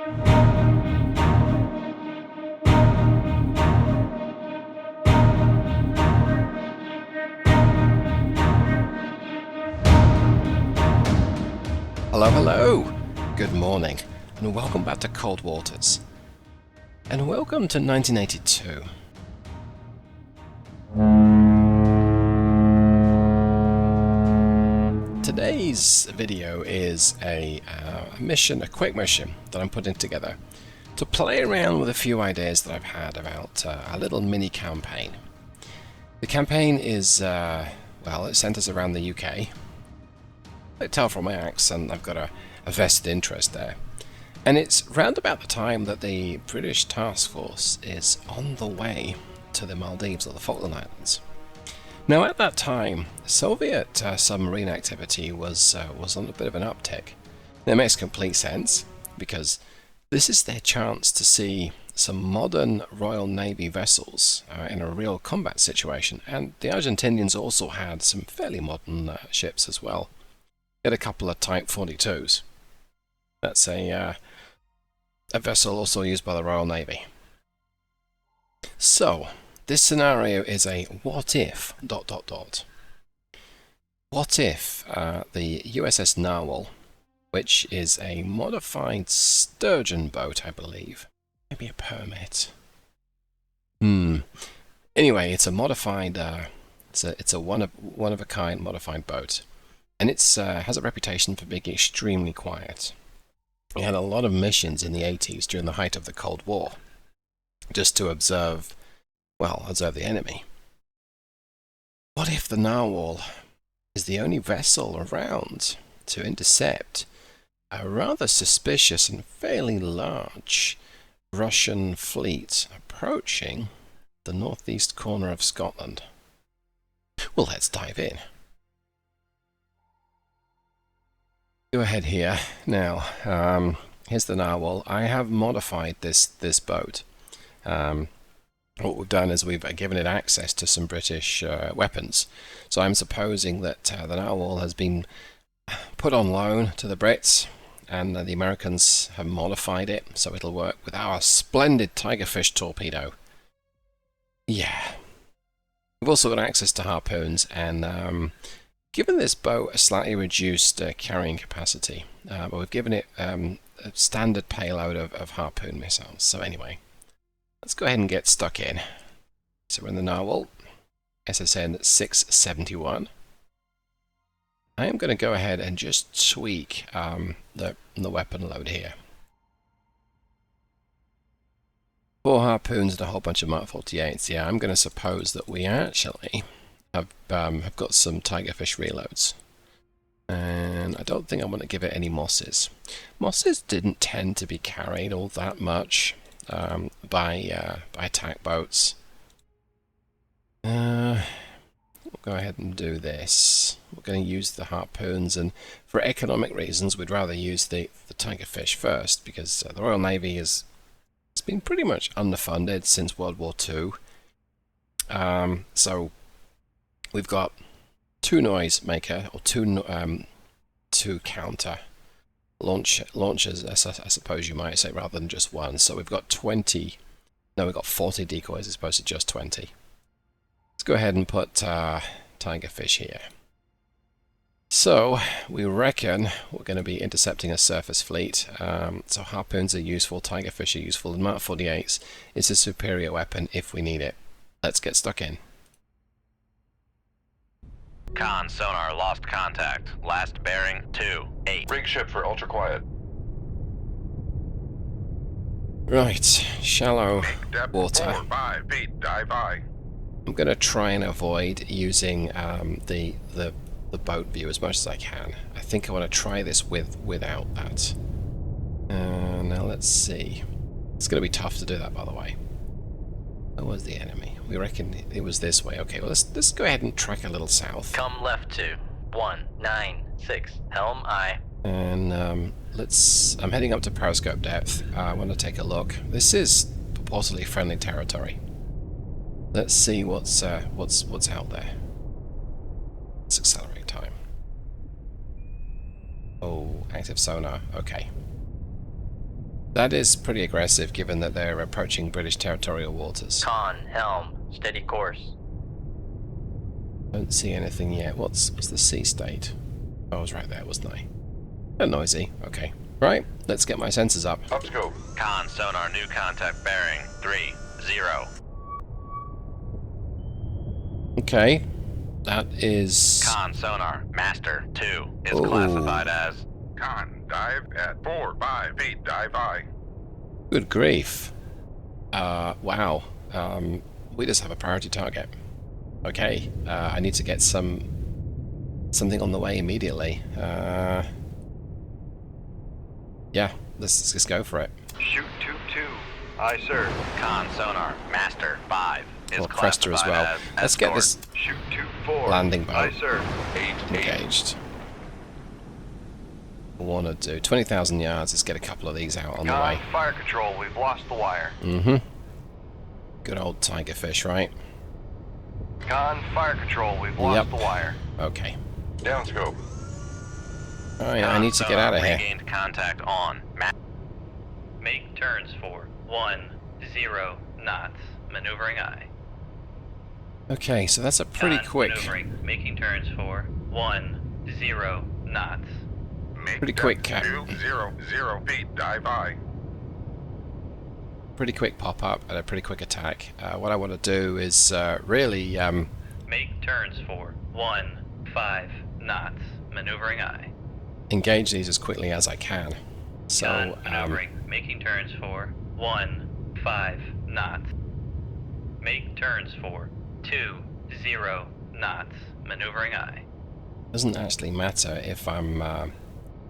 Hello, hello! Good morning, and welcome back to Cold Waters. And welcome to 1982. Today's video is a quick mission that I'm putting together to play around with a few ideas that I've had about a little mini campaign. The campaign is, it centers around the UK. I tell from my accent I've got a vested interest there. And it's round about the time that the British task force is on the way to the Maldives or the Falkland Islands. Now at that time, Soviet submarine activity was on a bit of an uptick. That makes complete sense, because this is their chance to see some modern Royal Navy vessels in a real combat situation, and the Argentinians also had some fairly modern ships as well. Had a couple of Type 42s. That's a vessel also used by the Royal Navy. So, this scenario is a what if ... What if the USS Narwhal, which is a modified sturgeon boat, I believe. Maybe a permit. Anyway, it's a modified, it's a one of a kind modified boat. And it has a reputation for being extremely quiet. It had a lot of missions in the 80s during the height of the Cold War, just to observe the enemy. What if the Narwhal is the only vessel around to intercept a rather suspicious and fairly large Russian fleet approaching the northeast corner of Scotland? Well, let's dive in. Go ahead here. Now, here's the Narwhal. I have modified this boat. What we've done is we've given it access to some British weapons. So I'm supposing that the Narwhal has been put on loan to the Brits, and the Americans have modified it so it'll work with our splendid Tigerfish torpedo. Yeah. We've also got access to harpoons, and given this boat a slightly reduced carrying capacity, but we've given it a standard payload of harpoon missiles. So anyway, let's go ahead and get stuck in. So we're in the Narwhal, USN-671. I am going to go ahead and just tweak the weapon load here. 4 harpoons and a whole bunch of Mark 48s. Yeah, I'm going to suppose that we actually have got some Tigerfish reloads. And I don't think I want to give it any Mosses. Mosses didn't tend to be carried all that much by attack boats. We'll go ahead and do this. We're going to use the harpoons, and for economic reasons we'd rather use the Tigerfish first, because the Royal Navy has been pretty much underfunded since World War II. So we've got 2 noise maker, or 2 counter launchers, I suppose you might say, rather than just 1. So we've got 40 decoys as opposed to just 20. Let's go ahead and put Tigerfish here. So we reckon we're going to be intercepting a surface fleet. So harpoons are useful, Tigerfish are useful, and Mark 48s is a superior weapon if we need it. Let's get stuck in. Con sonar lost contact. Last bearing 28. Rig ship for ultra quiet. Right, shallow Depth water. 4, 5 feet. Dive high. I'm going to try and avoid using the boat view as much as I can. I think I want to try this without that. Now let's see. It's going to be tough to do that, by the way. Where was the enemy? We reckon it was this way. Okay, well let's go ahead and track a little south. Come left to 196. Helm aye. And I'm heading up to periscope depth. I want to take a look. This is purportedly friendly territory. Let's see what's out there. Let's accelerate time. Oh, active sonar. Okay. That is pretty aggressive, given that they're approaching British territorial waters. Con, helm, steady course. Don't see anything yet. What's the sea state? Oh, I was right there, wasn't I? They're noisy. Okay. Right, let's get my sensors up. Up scope. Con sonar, new contact bearing 30. Okay. That is... Con sonar, master 2 is Ooh. classified as Con, dive at 4-5 feet. Dive I. Good grief. Wow. We just have a priority target. Okay. I need to get something on the way immediately. Yeah, let's just go for it. Shoot 2-2. Aye, sir. Con sonar, master 5 is Or Crester as classified well. as Let's get escort. this Shoot 2-4. landing boat Aye, sir. engaged. I want to do 20,000 yards. Let's get a couple of these out on the way. Fire control. We've lost the wire. Mm-hmm. Good old tiger fish, right? Con, fire control. We've lost the wire. Okay. Down scope. Alright, I need to get out of here. Regained contact on. Make turns for 10 knots. Maneuvering aye. Okay, so that's a pretty Con, quick... Maneuvering. Making turns for 10 knots. Make Pretty depth quick, Cap. 200 feet. Dive I. Pretty quick pop-up and a pretty quick attack. What I want to do is really... Make turns for 15 knots. Maneuvering aye. engage these as quickly as I can. So, Con, maneuvering. Making turns for 15 knots. Make turns for 20 knots. Maneuvering aye. doesn't actually matter if I'm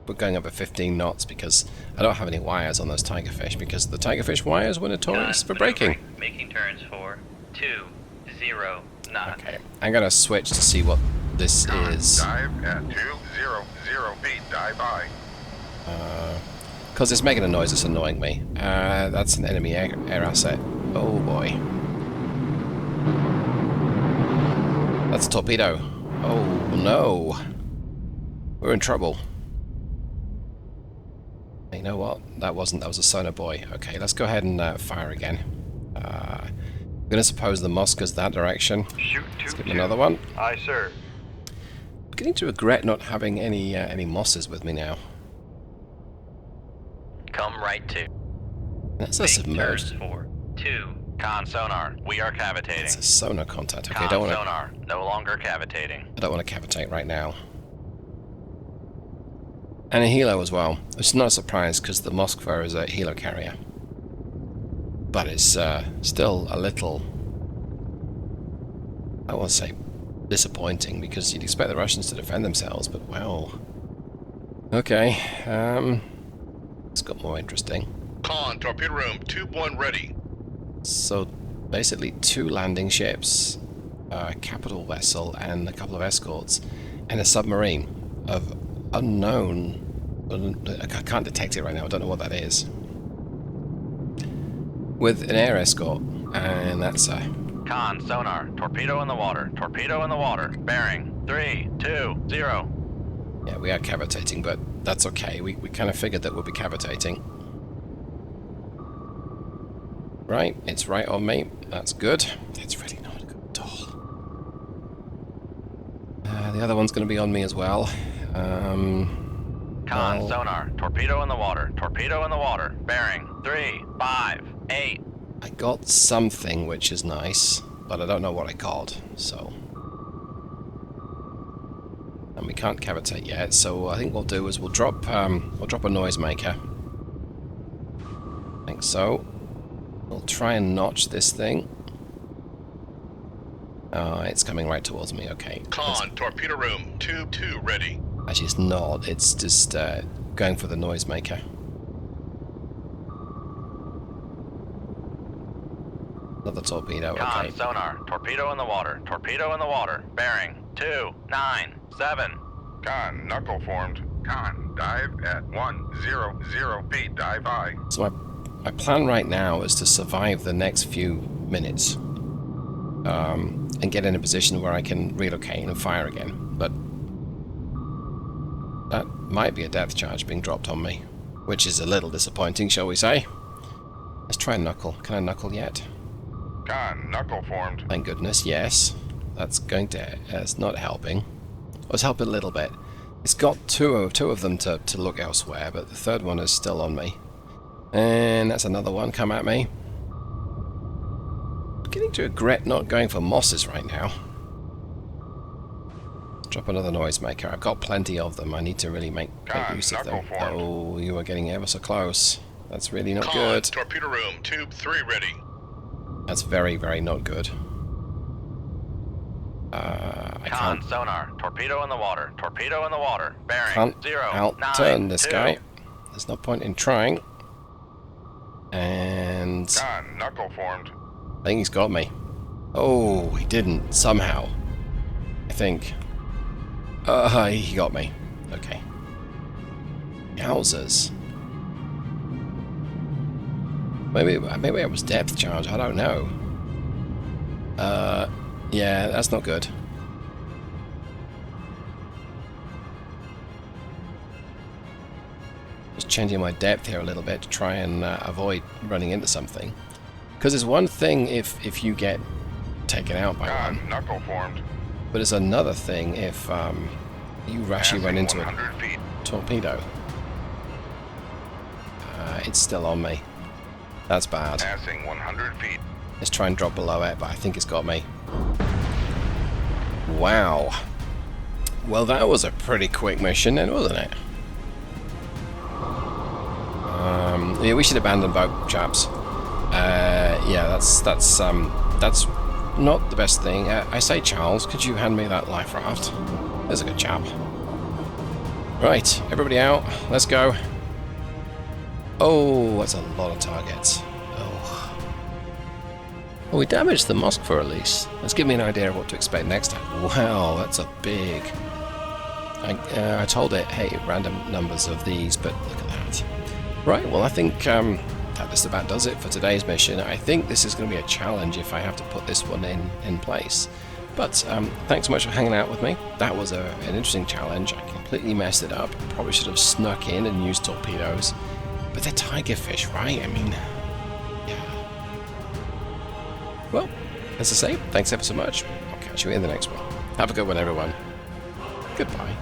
we're going over 15 knots because I don't have any wires on those tigerfish, because the tigerfish wires were notorious for breaking. Maneuvering. Making turns for 20 knots. Okay, I'm gonna switch to see what this is, Dive at 200 feet. Dive I. because it's making a noise that's annoying me. That's an enemy air asset. Oh boy, that's a torpedo. Oh no, we're in trouble. You know what? That was a sonar buoy. Okay, let's go ahead and fire again. I'm gonna suppose the Moss goes that direction. Shoot Let's 2-2. give him another one. Aye, sir. I'm beginning to regret not having any mosses with me now. Come right to. That's a Make submerged. turns for 2. Con sonar, we are cavitating. It's a sonar contact. Okay, I Con don't want sonar, no longer cavitating. to cavitate right now. And a helo as well, which is not a surprise because the Moskva is a helo carrier. But it's still a little, I won't say disappointing, because you'd expect the Russians to defend themselves, but well. Okay, it's got more interesting. Con, torpedo room 2-1 ready. So basically 2 landing ships, a capital vessel and a couple of escorts, and a submarine of unknown. I can't detect it right now, I don't know what that is. With an air escort, and that's a... Con sonar, torpedo in the water, torpedo in the water, bearing 320. Yeah, we are cavitating, but that's okay. We kind of figured that we'll be cavitating. Right, it's right on me. That's good. It's really not good at all. The other one's going to be on me as well. Con I'll- sonar, torpedo in the water, torpedo in the water, bearing 358. I got something which is nice, but I don't know what I got, so... And we can't cavitate yet, so I think what we'll do is we'll drop a noisemaker. I think so. We'll try and notch this thing. It's coming right towards me, okay. Con, torpedo room 2-2 ready. Actually, it's not, it's just going for the noisemaker. Another torpedo, Con okay. sonar, torpedo in the water, torpedo in the water, bearing 297. Con, knuckle formed. Con, dive at 100 feet. Dive I. So my plan right now is to survive the next few minutes and get in a position where I can relocate and fire again. But that might be a depth charge being dropped on me. which is a little disappointing, shall we say. Let's try knuckle. Can I knuckle yet? Con, knuckle formed. Thank goodness, yes. That's going to... it's not helping. Well, it's helping a little bit. It's got two of them to look elsewhere, but the third one is still on me. And that's another one come at me. I'm beginning to regret not going for mosses right now. Drop another noisemaker. I've got plenty of them. I need to really make use of them. Oh, you are getting ever so close. That's really not good. Torpedo room, tube 3 ready. That's very, very not good. I Con, can't... sonar. Torpedo in the water. Torpedo in the water. Bearing. Can't 0, out-turn 9, this 2. guy. There's no point in trying. And... Con, knuckle formed. I think he's got me. Oh, he didn't. Somehow. I think. He got me. Okay. Yowzers. Maybe I was depth charge. I don't know. Yeah, that's not good. Just changing my depth here a little bit to try and avoid running into something. Because it's one thing if you get taken out by one, Con, knuckle formed. but it's another thing if you rashly run into a 100 feet. torpedo. It's still on me. That's bad. Passing 100 feet. Let's try and drop below it, but I think it's got me. Wow. Well, that was a pretty quick mission then, wasn't it? Yeah, we should abandon boat, chaps. Yeah, that's not the best thing. I say, Charles, could you hand me that life raft? There's a good chap. Right, everybody out. Let's go. Oh, that's a lot of targets. Oh. Well, we damaged the Moskva at least. Let's give me an idea of what to expect next time. Wow, that's a big... I told it, hey, random numbers of these, but look at that. Right, well, I think that just about does it for today's mission. I think this is going to be a challenge if I have to put this one in place. But thanks so much for hanging out with me. That was an interesting challenge. I completely messed it up. Probably should have snuck in and used torpedoes. But they're tigerfish, right? I mean, yeah. Well, as I say, thanks ever so much. I'll catch you in the next one. Have a good one, everyone. Goodbye.